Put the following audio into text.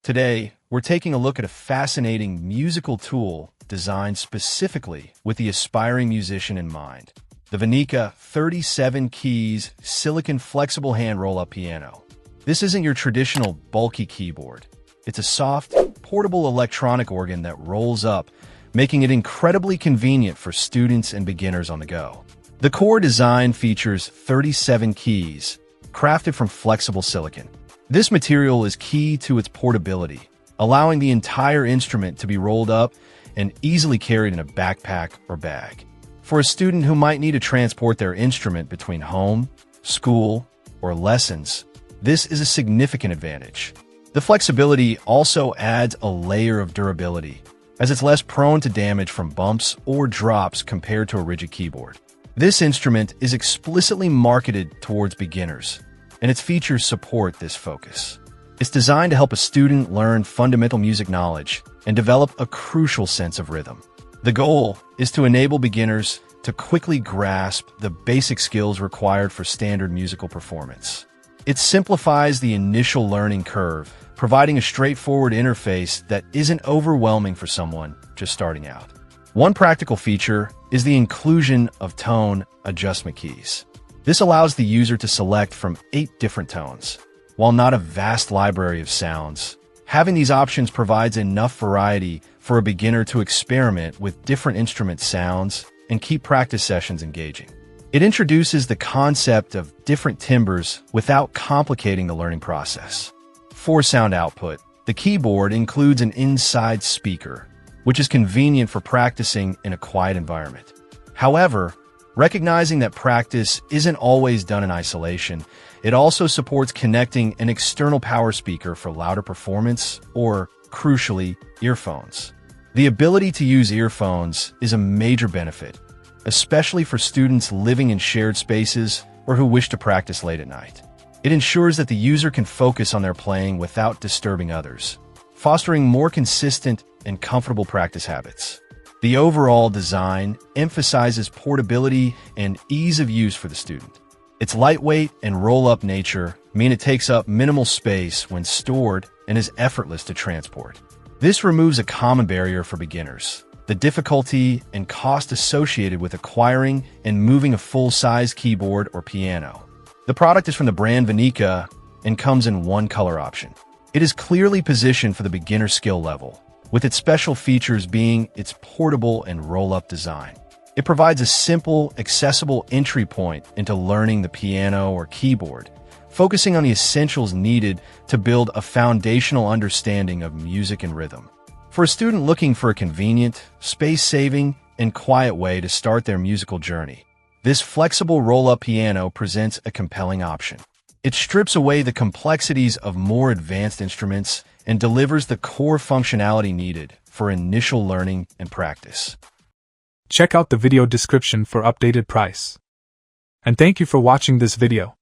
Today, we're taking a look at a fascinating musical tool designed specifically with the aspiring musician in mind. The VENEKA 37 keys silicon flexible hand roll-up piano. This isn't your traditional bulky keyboard. It's a soft, portable electronic organ that rolls up, making it incredibly convenient for students and beginners on the go. The core design features 37 keys, crafted from flexible silicon. This material is key to its portability, allowing the entire instrument to be rolled up and easily carried in a backpack or bag. For a student who might need to transport their instrument between home, school, or lessons, this is a significant advantage. The flexibility also adds a layer of durability, as it's less prone to damage from bumps or drops compared to a rigid keyboard. This instrument is explicitly marketed towards beginners, and its features support this focus. It's designed to help a student learn fundamental music knowledge and develop a crucial sense of rhythm. The goal is to enable beginners to quickly grasp the basic skills required for standard musical performance. It simplifies the initial learning curve, providing a straightforward interface that isn't overwhelming for someone just starting out. One practical feature is the inclusion of tone adjustment keys. This allows the user to select from 8 different tones. While not a vast library of sounds, having these options provides enough variety for a beginner to experiment with different instrument sounds and keep practice sessions engaging. It introduces the concept of different timbres without complicating the learning process. For sound output, the keyboard includes an inside speaker, which is convenient for practicing in a quiet environment. However, recognizing that practice isn't always done in isolation, it also supports connecting an external power speaker for louder performance or, crucially, earphones. The ability to use earphones is a major benefit, especially for students living in shared spaces or who wish to practice late at night. It ensures that the user can focus on their playing without disturbing others, fostering more consistent and comfortable practice habits. The overall design emphasizes portability and ease of use for the student. Its lightweight and roll-up nature mean it takes up minimal space when stored and is effortless to transport. This removes a common barrier for beginners: the difficulty and cost associated with acquiring and moving a full-size keyboard or piano. The product is from the brand VENEKA and comes in one color option. It is clearly positioned for the beginner skill level, with its special features being its portable and roll-up design. It provides a simple, accessible entry point into learning the piano or keyboard, focusing on the essentials needed to build a foundational understanding of music and rhythm. For a student looking for a convenient, space-saving, and quiet way to start their musical journey, this flexible roll-up piano presents a compelling option. It strips away the complexities of more advanced instruments and delivers the core functionality needed for initial learning and practice. Check out the video description for updated price. And thank you for watching this video.